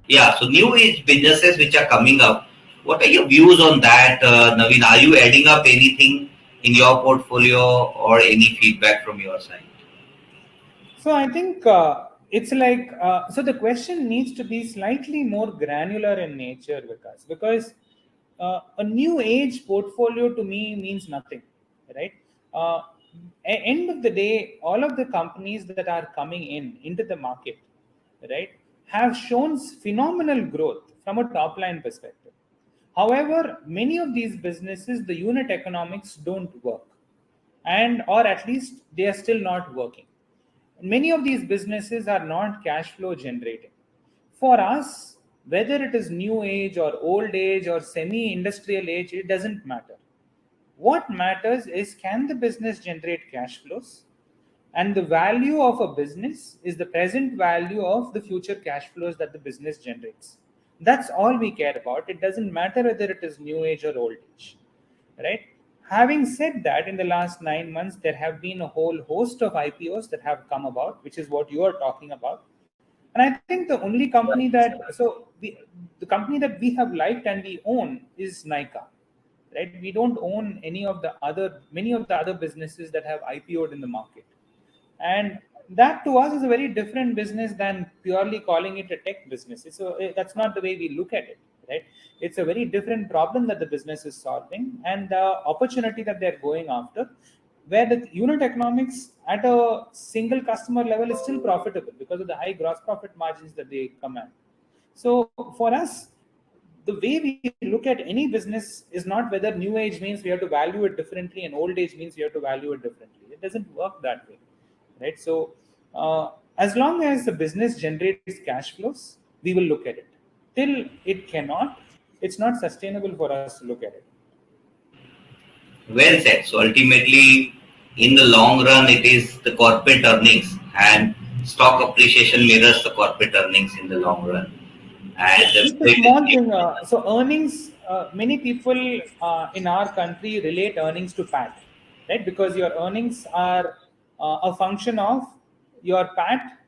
Yeah, so new age businesses which are coming up, what are your views on that, Naveen? Are you adding up anything in your portfolio or any feedback from your side? So I think it's like so the question needs to be slightly more granular in nature, Vikas, because a new age portfolio to me means nothing, right? Uh, End of the day, all of the companies that are coming into the market, right, have shown phenomenal growth from a top line perspective. However, many of these businesses, the unit economics don't work, and or at least they are still not working. Many of these businesses are not cash flow generating. For us, whether it is new age or old age or semi industrial age, it doesn't matter. What matters is, can the business generate cash flows? And the value of a business is the present value of the future cash flows that the business generates. That's all we care about. It doesn't matter whether it is new age or old age, right? Having said that, in the last 9 months, there have been a whole host of IPOs that have come about, which is what you are talking about. And I think the only company the company that we have liked and we own is Nika, right? We don't own many of the other businesses that have IPO'd in the market. And that to us is a very different business than purely calling it a tech business. That's not the way we look at it, right? It's a very different problem that the business is solving and the opportunity that they're going after, where the unit economics at a single customer level is still profitable because of the high gross profit margins that they command. So for us, the way we look at any business is not whether new age means we have to value it differently and old age means we have to value it differently. It doesn't work that way, right? So as long as the business generates cash flows, we will look at it. Till it cannot, it's not sustainable for us to look at it. Well said. So ultimately, in the long run, it is the corporate earnings, and stock appreciation mirrors the corporate earnings in the long run. And the Just a split small is thing. So earnings, many people in our country relate earnings to PAT, right? Because your earnings are a function of your PAT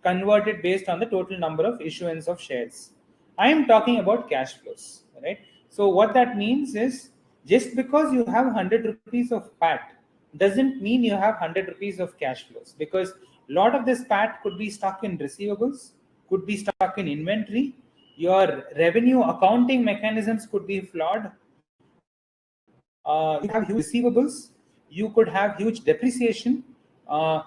converted based on the total number of issuance of shares. I am talking about cash flows, right? So what that means is, just because you have 100 rupees of PAT doesn't mean you have 100 rupees of cash flows, because a lot of this PAT could be stuck in receivables, could be stuck in inventory. Your revenue accounting mechanisms could be flawed. You could have huge receivables. You could have huge depreciation.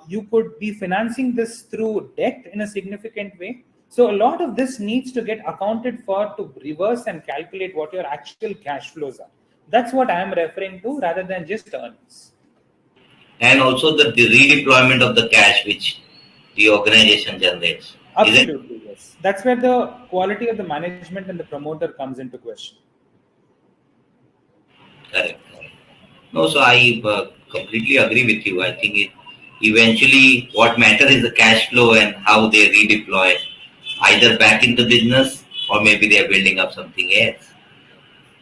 You could be financing this through debt in a significant way. So a lot of this needs to get accounted for to reverse and calculate what your actual cash flows are. That's what I am referring to rather than just earnings. and also the redeployment of the cash which the organization generates. Is it Absolutely, yes. That's where the quality of the management and the promoter comes into question. correct? No, so I completely agree with you. I think it eventually what matters is the cash flow and how they redeploy either back in the business or maybe they are building up something else.